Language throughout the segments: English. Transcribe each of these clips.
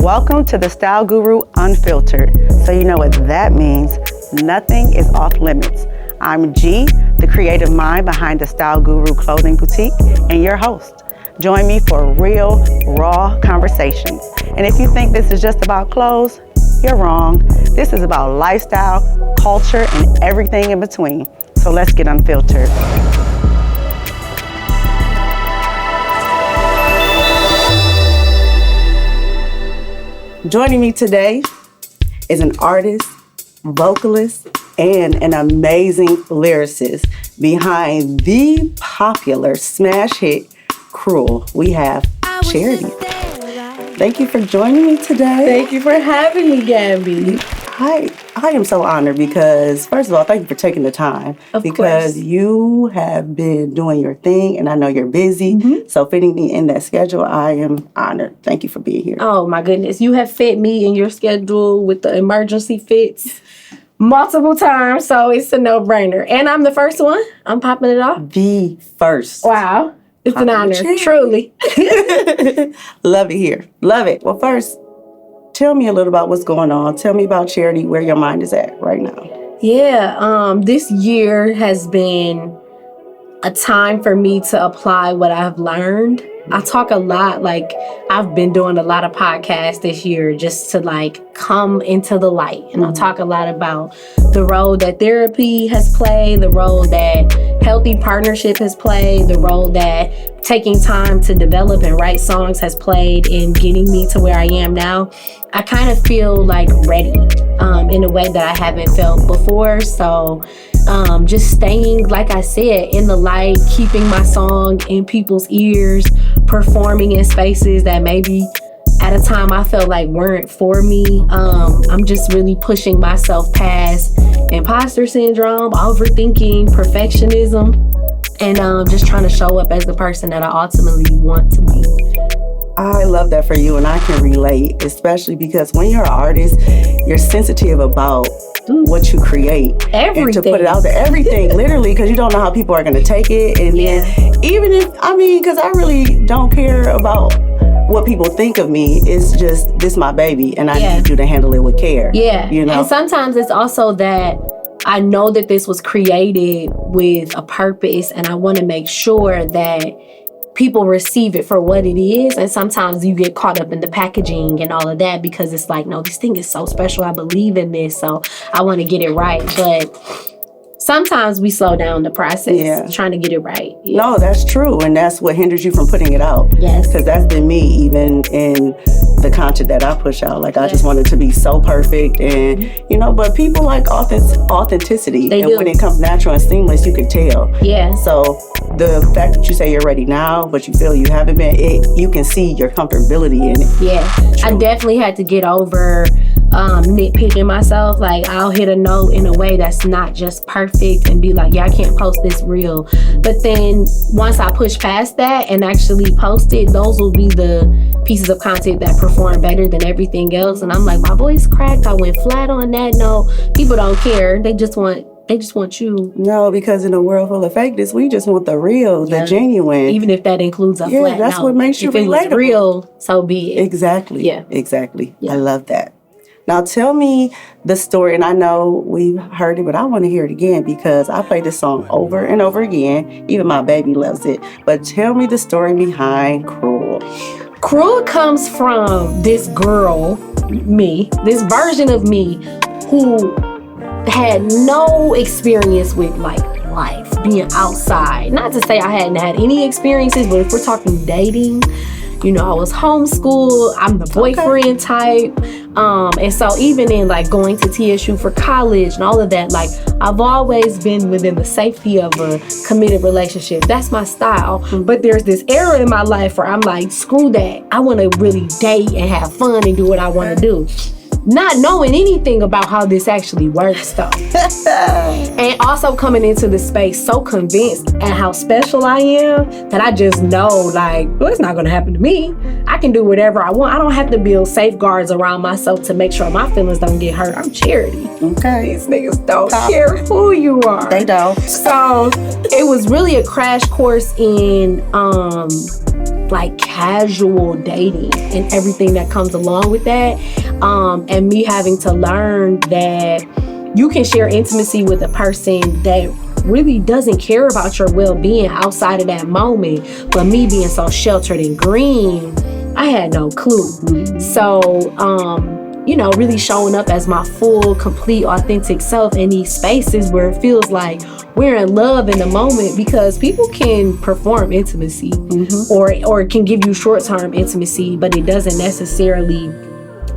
Welcome to the Style Guru Unfiltered. So you know what that means. Nothing is off limits. I'm G, the creative mind behind the Style Guru Clothing Boutique, and your host. Join me for real, raw conversations. And if you think this is just about clothes, you're wrong. This is about lifestyle, culture, and everything in between. So let's get unfiltered. Joining me today is an artist, vocalist, and an amazing lyricist behind the popular smash hit, Cruel. We have Charity. Thank you for joining me today. Thank you for having me, Gabby. I am so honored because, first of all, thank you for taking the time. Of because course. you have been doing your thing, and I know you're busy. Mm-hmm. So fitting me in that schedule, I am honored. Thank you for being here. Oh, my goodness. You have fit me in your schedule with the emergency fits multiple times, so it's a no-brainer. And I'm the first one. I'm popping it off. The first. Wow. It's an honor. Truly. Love it here. Love it. Well, first, tell me a little about what's going on. Tell me about Charity, where your mind is at right now. Yeah, this year has been a time for me to apply what I've learned. I talk a lot, like I've been doing a lot of podcasts this year just to like come into the light. And I talk a lot about the role that therapy has played, the role that healthy partnership has played, the role that taking time to develop and write songs has played in getting me to where I am now. I kind of feel like ready in a way that I haven't felt before. So just staying, like I said, in the light, keeping my song in people's ears, performing in spaces that maybe at a time I felt like weren't for me. I'm just really pushing myself past imposter syndrome, overthinking, perfectionism, and just trying to show up as the person that I ultimately want to be. I love that for you, and I can relate, especially because when you're an artist, you're sensitive about what you create. Everything. And to put it out there, everything, literally, because you don't know how people are going to take it. And then even if, because I really don't care about what people think of me. It's just, this my baby, and I need you to handle it with care. Yeah. You know? And sometimes it's also that I know that this was created with a purpose, and I want to make sure that people receive it for what it is. And sometimes you get caught up in the packaging and all of that because it's like, no, this thing is so special. I believe in this, so I want to get it right. But sometimes we slow down the process trying to get it right. Yeah. No, that's true. And that's what hinders you from putting it out. Yes. Because that's been me even in the content that I push out. Like, I just want it to be so perfect. And, but people like authenticity. They and do. when it comes natural and seamless, you can tell. Yeah. So the fact that you say you're ready now, but you feel you haven't been, you can see your comfortability in it. Yeah. True. I definitely had to get over nitpicking myself. Like, I'll hit a note in a way that's not just perfect and be like, I can't post this reel. But then once I push past that and actually post it, those will be the pieces of content that perform better than everything else. And I'm like, my voice cracked. I went flat on that. No, people don't care. They just want you. No, because in a world full of fakeness, we just want the real, the genuine. Even if that includes a flat note. That's what makes you relatable. If it was real, so be it. Exactly. Yeah. Exactly. Yeah. I love that. Now tell me the story, and I know we've heard it, but I want to hear it again because I play this song over and over again. Even my baby loves it. But tell me the story behind Cruel. Cruel comes from this girl, me, this version of me who had no experience with like life, being outside. Not to say I hadn't had any experiences, but if we're talking dating, I was homeschooled. I'm the boyfriend type. And so even in like going to TSU for college and all of that, like I've always been within the safety of a committed relationship. That's my style. But there's this era in my life where I'm like, screw that. I want to really date and have fun and do what I want to do. Not knowing anything about how this actually works though. And also coming into the space so convinced at how special I am that I just know like, well, it's not gonna happen to me. I can do whatever I want. I don't have to build safeguards around myself to make sure my feelings don't get hurt. I'm Charity. Okay. These niggas don't care who you are. They don't. So it was really a crash course in like casual dating and everything that comes along with that. And me having to learn that you can share intimacy with a person that really doesn't care about your well-being outside of that moment. But me being so sheltered and green, I had no clue. So, really showing up as my full, complete, authentic self in these spaces where it feels like we're in love in the moment, because people can perform intimacy or can give you short-term intimacy, but it doesn't necessarily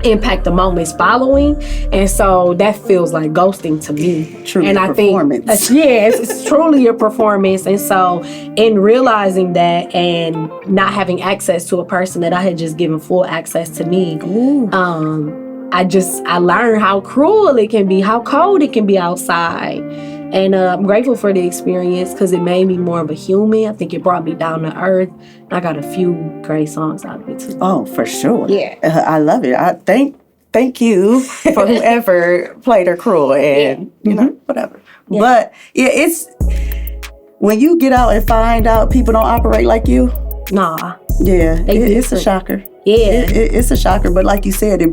impact the moments following. And so that feels like ghosting to me. True, and I performance. think it's truly a performance. And so in realizing that and not having access to a person that I had just given full access to me, I learned how cruel it can be, how cold it can be outside. And I'm grateful for the experience because it made me more of a human. I think it brought me down to earth. I got a few great songs out of it too. Oh, for sure. Yeah. I love it. I thank you for whoever played her cruel and, whatever. Yeah. But it's when you get out and find out people don't operate like you. Nah. Yeah, it's a shocker. Yeah. It's a shocker. But like you said, it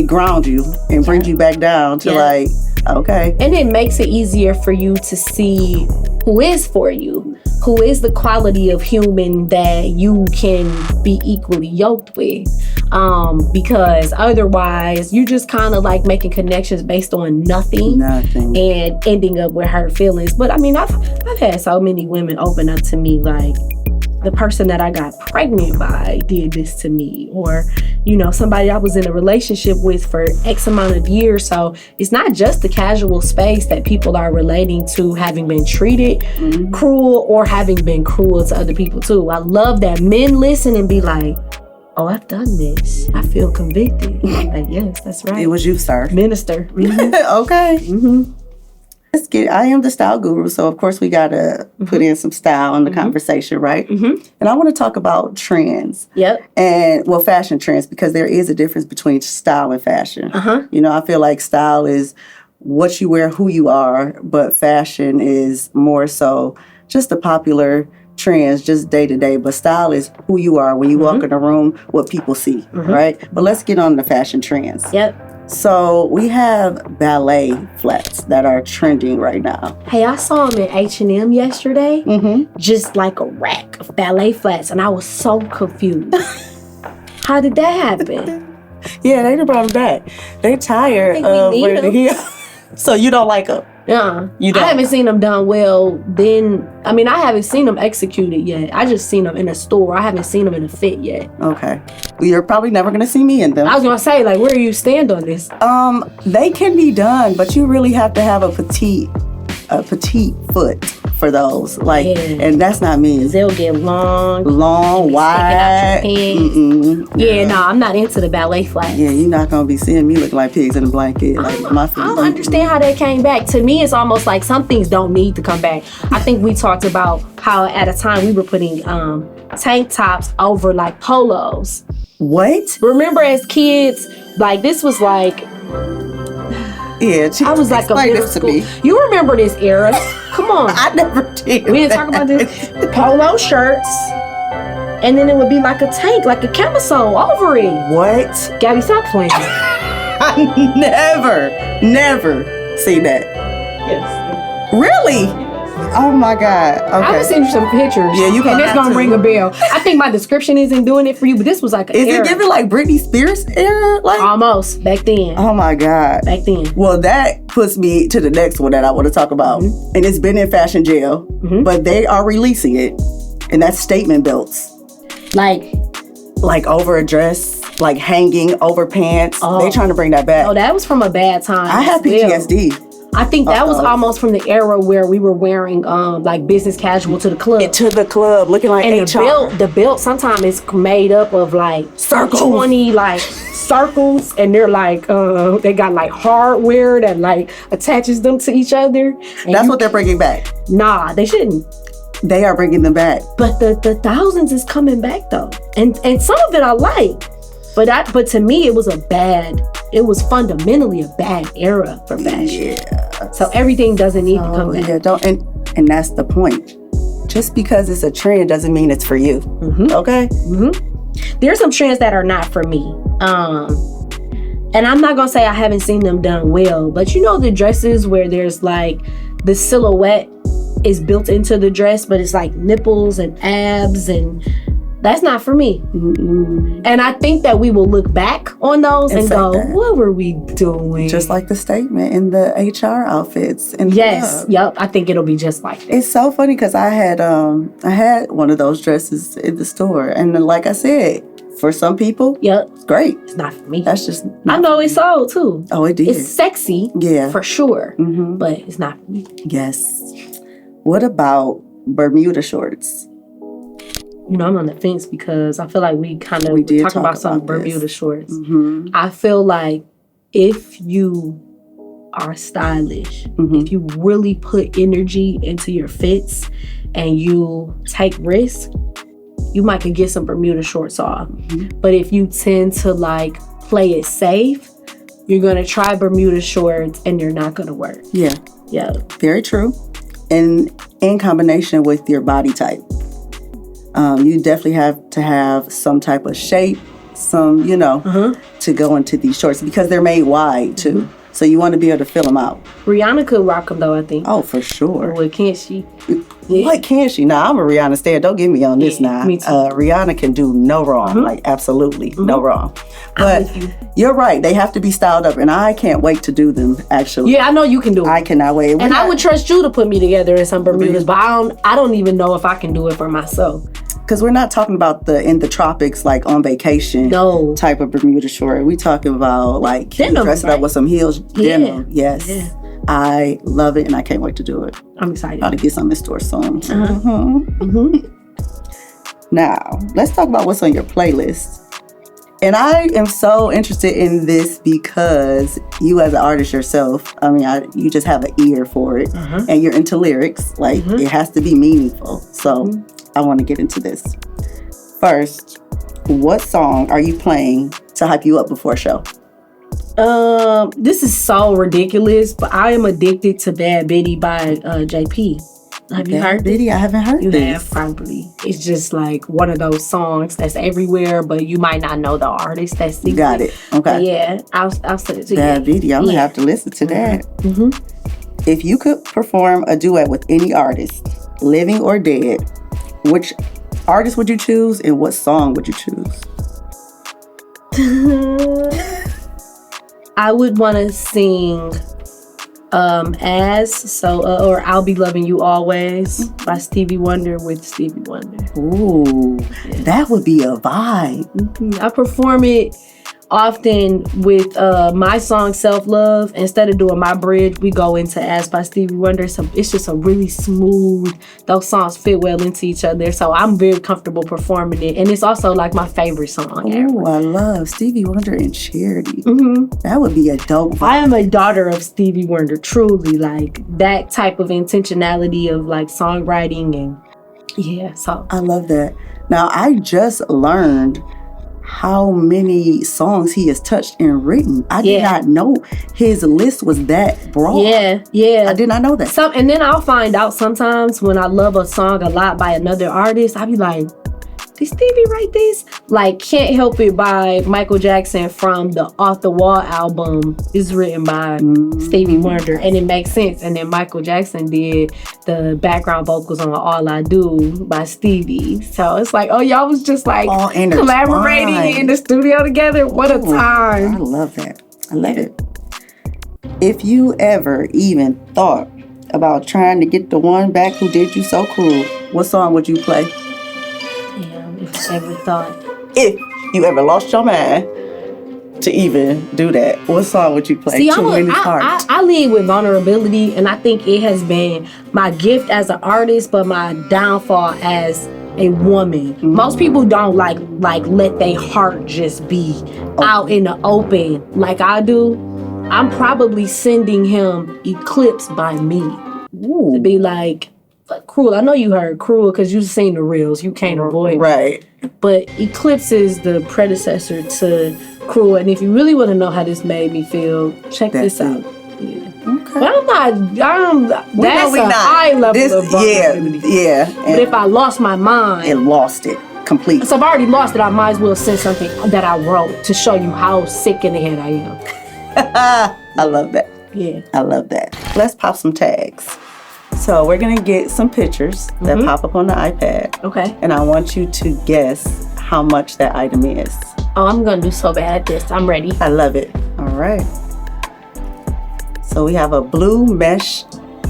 grounds you and brings you back down to like, okay. And it makes it easier for you to see who is for you, who is the quality of human that you can be equally yoked with. Because otherwise, you just kind of like making connections based on nothing and ending up with hurt feelings. But I mean, I've had so many women open up to me like, the person that I got pregnant by did this to me, or, somebody I was in a relationship with for X amount of years. So it's not just the casual space that people are relating to having been treated cruel or having been cruel to other people too. I love that men listen and be like, oh, I've done this. I feel convicted. Like, yes, that's right. It was you, sir. Minister. Okay. I am the style guru, so of course we gotta put in some style in the conversation, right? And I want to talk about trends. And fashion trends, because there is a difference between style and fashion. I feel like style is what you wear, who you are, but fashion is more so just the popular trends, just day to day. But style is who you are when you walk in a room, what people see, right? But let's get on the fashion trends. So we have ballet flats that are trending right now. Hey, I saw them at H&M yesterday, just like a rack of ballet flats, and I was so confused. How did that happen? Yeah, they brought them back. They tired of wearing the heel. So you don't like them? You don't. I haven't seen them done well. I haven't seen them executed yet. I just seen them in a store. I haven't seen them in a fit yet. Okay. Well, you're probably never going to see me in them. I was going to say, like, where do you stand on this? They can be done, but you really have to have a petite foot for those. Like, and that's not me. They'll get long, wide. I'm not into the ballet flats. Yeah, you're not gonna be seeing me look like pigs in a blanket. Like my feet. I don't understand how that came back. To me, it's almost like some things don't need to come back. I think we talked about how at a time we were putting tank tops over like polos. What? Remember as kids, like this was like. Yeah, I was like a middle school. You remember this era? Come on. I never did. We didn't talk about this. Polo shirts. And then it would be like a tank, like a camisole over it. What? Gabby, stop playing. I never seen that. Yes. Really? Oh my God. Okay. I'm gonna send you some pictures. Yeah, you can. And it's gonna ring a bell. I think my description isn't doing it for you, but this was like an era. Is it giving like Britney Spears era? Like almost back then. Oh my God. Back then. Well, that puts me to the next one that I want to talk about. And it's been in fashion jail, but they are releasing it. And that's statement belts. Like over a dress, like hanging over pants. They're trying to bring that back. Oh, that was from a bad time. I have PTSD. I think that was almost from the era where we were wearing like business casual to the club. To the club, looking like and HR. The belt sometimes is made up of like circles. 20 like circles, and they're like they got like hardware that like attaches them to each other. That's what they're bringing back. Nah, they shouldn't. They are bringing them back. But the thousands is coming back though, and some of it I like. But to me, it was fundamentally a bad era for fashion. Yeah. So everything doesn't need to come back. Yeah, and that's the point. just because it's a trend doesn't mean it's for you. Okay? There's some trends that are not for me. And I'm not gonna say I haven't seen them done well, but you know the dresses where there's like the silhouette is built into the dress, but it's like nipples and abs, and that's not for me. And I think that we will look back on those and go, what were we doing? Just like the statement in the HR outfits. Yes, yep. I think it'll be just like that. It's so funny because I had one of those dresses in the store, and like I said, for some people, it's great. It's not for me. That's just I know it sold too. Oh, it did. It's sexy, for sure, but it's not for me. Yes. What about Bermuda shorts? You know, I'm on the fence because I feel like we talk about some Bermuda shorts. I feel like if you are stylish, if you really put energy into your fits and you take risks, you might could get some Bermuda shorts off. But if you tend to like play it safe, you're going to try Bermuda shorts and they're not going to work. Yeah. Very true. And in combination with your body type. You definitely have to have some type of shape, to go into these shorts because they're made wide too. So you want to be able to fill them out. Rihanna could rock them though, I think. Oh, for sure. Well, can't she? What can she? Nah, I'm a Rihanna stan. Don't get me on this now. Me too. Rihanna can do no wrong. Like, absolutely no wrong. But you're right. They have to be styled up. And I can't wait to do them, actually. Yeah, I know you can do it. I cannot wait. I would trust you to put me together in some Bermudas, but I don't even know if I can do it for myself. Because we're not talking about in the tropics, like on vacation type of Bermuda short. We talking about like denim, dress it up with some heels. Denim. Yes. Yeah. I love it and I can't wait to do it. I'm excited. Got to get some in store soon. Now, let's talk about what's on your playlist. And I am so interested in this because you as an artist yourself, you just have an ear for it. And you're into lyrics. Like, it has to be meaningful. So I want to get into this. First, what song are you playing to hype you up before a show? This is so ridiculous, but I am addicted to Bad Bitty by JP. Have you heard Bitty? I haven't heard this. You have, probably. It's just like one of those songs that's everywhere, but you might not know the artist that's singing. Got it. Okay. But yeah, I'll send it to you. Bad Bitty. I'm going to have to listen to that. If you could perform a duet with any artist, living or dead, which artist would you choose and what song would you choose? I would want to sing or I'll Be Loving You Always by Stevie Wonder with Stevie Wonder. Ooh, that would be a vibe. I perform it often with my song Self Love. Instead of doing my bridge, we go into As by Stevie Wonder. So it's just a really smooth, those songs fit well into each other. So I'm very comfortable performing it. And it's also like my favorite song ever. Oh, I love Stevie Wonder and Charity. That would be a dope vibe. I am a daughter of Stevie Wonder, truly. Like that type of intentionality of like songwriting and so. I love that. Now, I just learned how many songs he has touched and written. I did not know his list was that broad. Yeah. I did not know that. And then I'll find out sometimes when I love a song a lot by another artist, I'll be like, did Stevie write this? Like Can't Help It by Michael Jackson from the Off the Wall album is written by Stevie Wonder, and it makes sense. And then Michael Jackson did the background vocals on All I Do by Stevie. So it's like, oh, y'all was just like collaborating in the studio together. What a time. I love that. I love it. If you ever even thought about trying to get the one back who did you so cruel, what song would you play? Ever thought. If you ever lost your mind to even do that, what song would you play? See, I lead with vulnerability, and I think it has been my gift as an artist, but my downfall as a woman. Most people don't like let their heart just be out in the open like I do. I'm probably sending him Eclipse by me to be like Cruel. I know you heard Cruel because you've seen the reels. You can't avoid it. Right. But Eclipse is the predecessor to Cruel. And if you really want to know how this made me feel, check this out. Yeah. Okay. But I'm not. That's a high level of vulnerability. Yeah. But if I lost my mind, it lost it completely. So I've already lost it. I might as well send something that I wrote to show you how sick in the head I am. I love that. Yeah. I love that. Let's pop some tags. So we're going to get some pictures that pop up on the iPad. Okay. And I want you to guess how much that item is. Oh, I'm going to do so bad at this. I'm ready. I love it. All right. So we have a blue mesh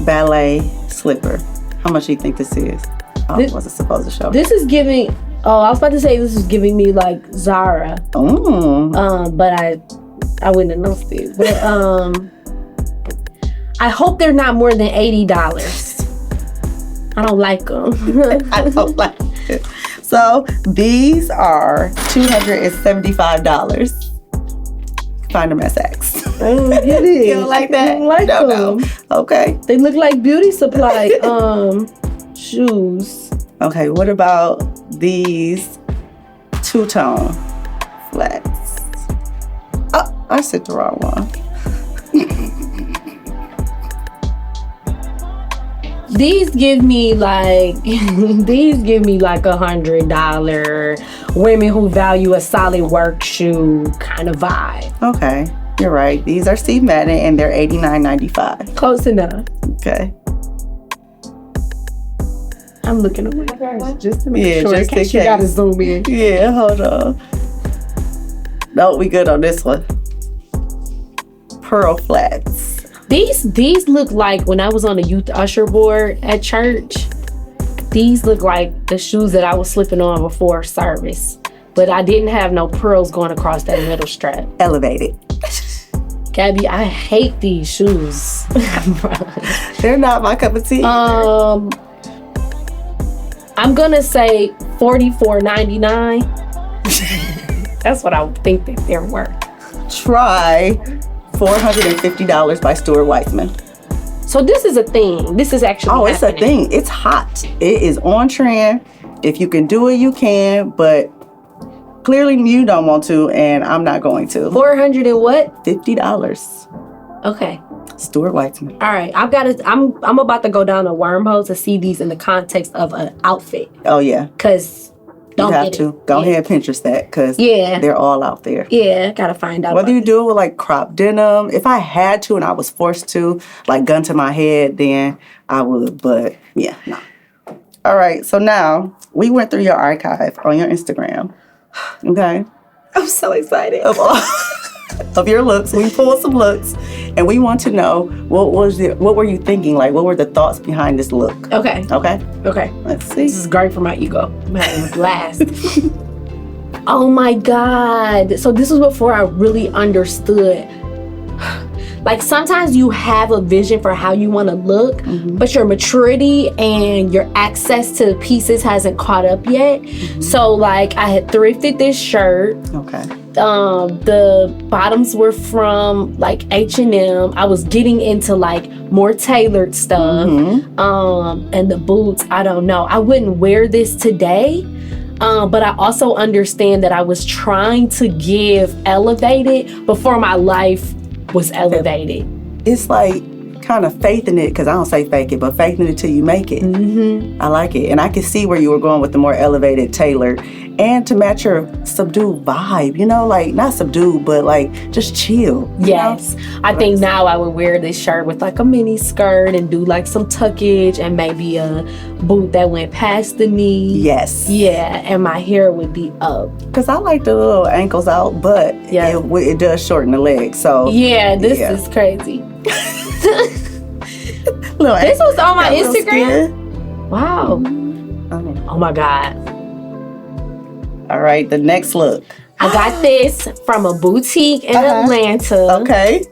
ballet slipper. How much do you think this is? Oh, I wasn't supposed to show. This is giving... Oh, I was about to say this is giving me like Zara. But I wouldn't have noticed it. But I hope they're not more than $80. I don't like them. I don't like it. So these are $275. Find them at Saks. Oh, get it. You don't like that? I don't like them. No. Okay. They look like beauty supply shoes. Okay, what about these two-tone flats? Oh, I said the wrong one. These give me like $100 women who value a solid work shoe kind of vibe. Okay, you're right. These are Steve Madden and they're $89.95. Close enough. Okay. I'm looking at my guys just to make sure. Just in case. You gotta zoom in. Yeah, hold on. No, we good on this one. Pearl flats. These look like when I was on the youth usher board at church. These look like the shoes that I was slipping on before service, but I didn't have no pearls going across that middle strap. Elevated. Gabby, I hate these shoes. They're not my cup of tea. I'm gonna say $44.99. That's what I think that they're worth. Try $450 by Stuart Weitzman. So this is a thing. This is actually it's happening. a thing. It's hot. It is on trend. If you can do it, you can. But clearly you don't want to, and I'm not going to. 400 and what? $50. Okay. Stuart Weitzman. All right. I'm about to go down a wormhole to see these in the context of an outfit. Oh yeah. Cause you have to go ahead and Pinterest that because they're all out there. Yeah, gotta find out. Whether you do it with like crop denim, if I had to and I was forced to, like gun to my head, then I would. But yeah, no. All right, so now we went through your archive on your Instagram. Okay, I'm so excited. Of your looks, we pulled some looks, and we want to know what were you thinking? Like, what were the thoughts behind this look? Okay. Okay. Let's see. This is great for my ego. I'm having a blast. Oh my God. So this was before I really understood. Like sometimes you have a vision for how you want to look, but your maturity and your access to pieces hasn't caught up yet. So like I had thrifted this shirt. Okay. The bottoms were from like H&M. I was getting into like more tailored stuff. And the boots, I don't know. I wouldn't wear this today. But I also understand that I was trying to give elevated before my life was elevated. It's like kind of faith in it, because I don't say fake it, but faith in it till you make it. I like it. And I can see where you were going with the more elevated tailored and to match your subdued vibe, you know, like not subdued, but like just chill. Yes. I think now I would wear this shirt with like a mini skirt and do like some tuckage and maybe a boot that went past the knee. Yes. Yeah. And my hair would be up. Because I like the little ankles out, but it does shorten the legs. So yeah, this is crazy. This was on my Instagram. Wow. Oh my God. All right, the next look. I got this from a boutique in Atlanta. Okay.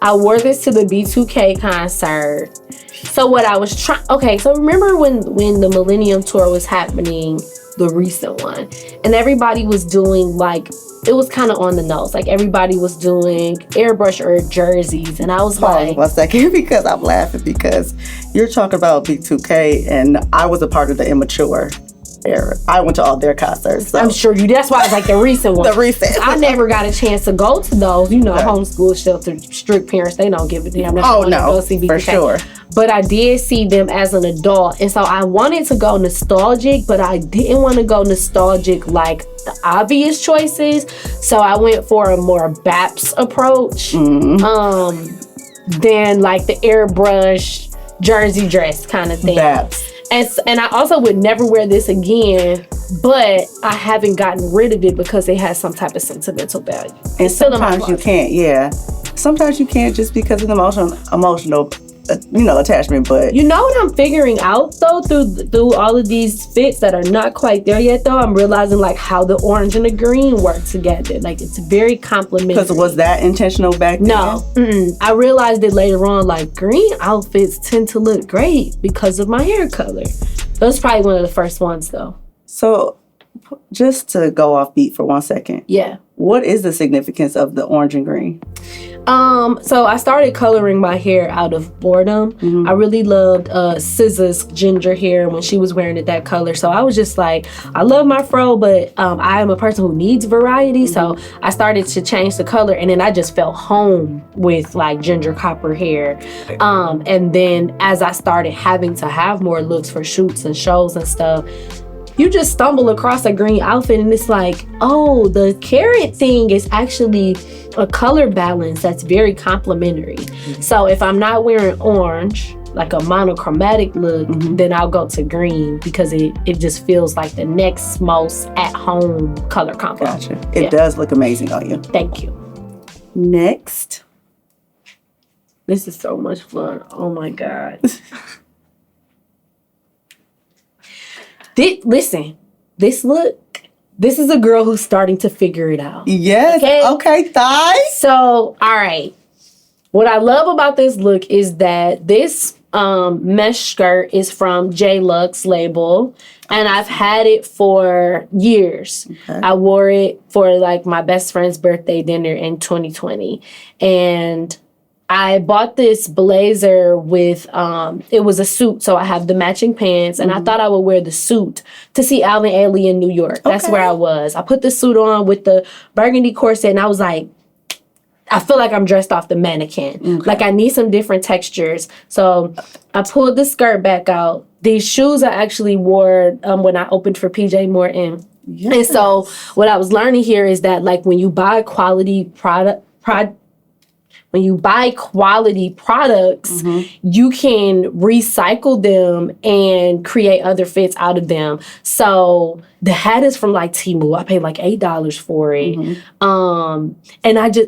I wore this to the B2K concert. So what I was trying... Okay, so remember when the Millennium Tour was happening, the recent one, and everybody was doing like... It was kind of on the nose. Like everybody was doing airbrush or jerseys. And I was like... 1 second, because I'm laughing because you're talking about B2K and I was a part of the Immature era. I went to all their concerts. So. I'm sure you. That's why I was like the recent one. The recent. I never got a chance to go to those. Homeschool shelter, strict parents, they don't give a damn. Oh no, for sure. But I did see them as an adult, and so I wanted to go nostalgic, but I didn't want to go nostalgic like the obvious choices. So I went for a more Baps approach, than like the airbrush jersey dress kind of thing. Baps. And I also would never wear this again, but I haven't gotten rid of it because it has some type of sentimental value. And sometimes you can't, Sometimes you can't just because of the emotional attachment, but you know what I'm figuring out though through all of these fits that are not quite there yet though, I'm realizing like how the orange and the green work together. Like it's very complementary. Because was that intentional back then? No. I realized it later on, like green outfits tend to look great because of my hair color. That's probably one of the first ones though. So just to go off beat for 1 second. Yeah. What is the significance of the orange and green? So I started coloring my hair out of boredom. I really loved SZA's ginger hair when she was wearing it that color. So I was just like, I love my fro, but I am a person who needs variety. So I started to change the color, and then I just felt home with like ginger copper hair. And then as I started having to have more looks for shoots and shows and stuff, you just stumble across a green outfit and it's like, oh, the carrot thing is actually a color balance that's very complementary. So if I'm not wearing orange, like a monochromatic look, then I'll go to green because it just feels like the next most at-home color combo. Gotcha. It does look amazing on you. Thank you. Next. This is so much fun. Oh my God. Listen, this look, this is a girl who's starting to figure it out. Yes. Okay, thighs. So, all right. What I love about this look is that this mesh skirt is from J Luxe label, and I've had it for years. Okay. I wore it for like my best friend's birthday dinner in 2020, and I bought this blazer with, it was a suit, so I have the matching pants, and I thought I would wear the suit to see Alvin Ailey in New York. That's where I was. I put the suit on with the burgundy corset, and I was like, I feel like I'm dressed off the mannequin. Okay. Like I need some different textures. So I pulled the skirt back out. These shoes I actually wore when I opened for PJ Morton. Yes. And so what I was learning here is that like when you buy quality products, you can recycle them and create other fits out of them. So the hat is from like Temu. I paid like $8 for it. And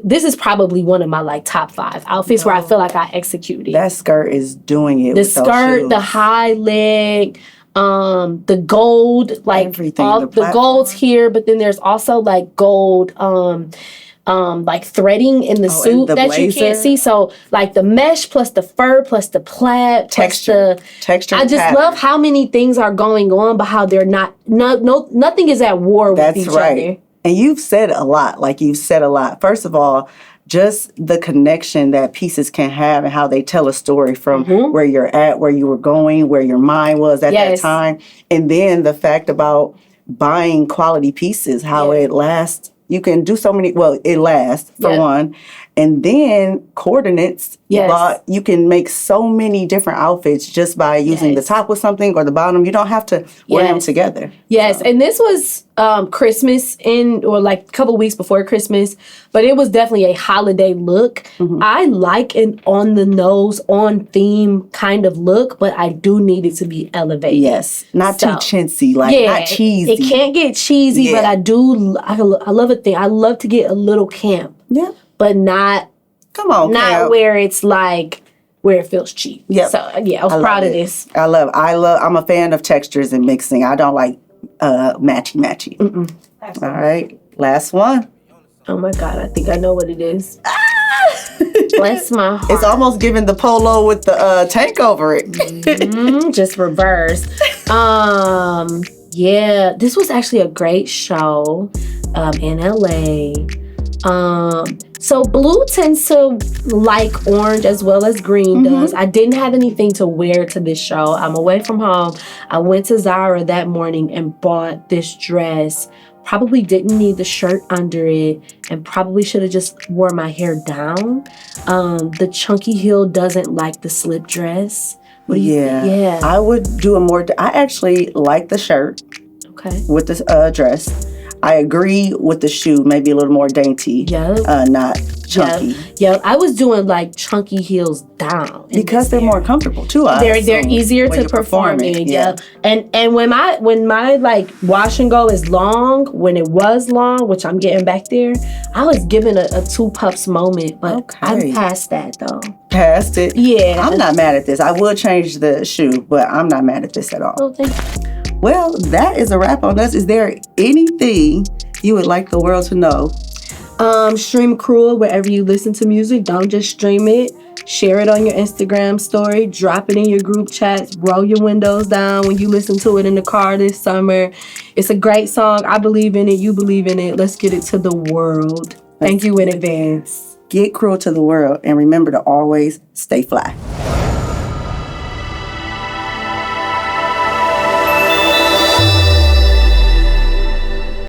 this is probably one of my like top 5 outfits where I feel like I executed. That skirt is doing it. The skirt, the high leg, the gold, like everything, all the gold's here, but then there's also like gold, like threading in the suit that blazer. You can't see. So like the mesh plus the fur plus the plaid texture. I just love how many things are going on, but how they're nothing is at war with each other. And you've said a lot. First of all, just the connection that pieces can have and how they tell a story from where you're at, where you were going, where your mind was at that time. And then the fact about buying quality pieces, how it lasts. You can do so many, it lasts for one. And then coordinates, you can make so many different outfits just by using the top with something or the bottom. You don't have to wear them together. Yes, and this was Christmas or like a couple weeks before Christmas, but it was definitely a holiday look. I like an on-the-nose, on-theme kind of look, but I do need it to be elevated. Yes, not too chintzy, not cheesy. It can't get cheesy, but I love a thing. I love to get a little camp. Yeah. But not where it's like where it feels cheap. Yeah. So I was proud of this. I'm a fan of textures and mixing. I don't like matchy. All right, last one. Oh my God, I think I know what it is. Bless my heart. It's almost giving the polo with the tank over it. Just reverse. This was actually a great show in LA. So blue tends to like orange as well as green does. I didn't have anything to wear to this show. I'm away from home. I went to Zara that morning and bought this dress. Probably didn't need the shirt under it and probably should have just wore my hair down. The chunky heel doesn't like the slip dress. What do you think? Yeah. I would do a more... I actually like the shirt with the dress. I agree with the shoe, maybe a little more dainty, not chunky. Yeah, I was doing like chunky heels down because they're more comfortable too. They're easier to perform in. Yeah, and when my like wash and go is long, when it was long, which I'm getting back there, I was given a two puffs moment, but I'm past that though. Past it. Yeah, I'm not mad at this. I would change the shoe, but I'm not mad at this at all. Oh, thank you. Well, that is a wrap on us. Is there anything you would like the world to know? Stream Cruel wherever you listen to music. Don't just stream it. Share it on your Instagram story. Drop it in your group chats. Roll your windows down when you listen to it in the car this summer. It's a great song. I believe in it. You believe in it. Let's get it to the world. Thank you in advance. Get cruel to the world and remember to always stay fly.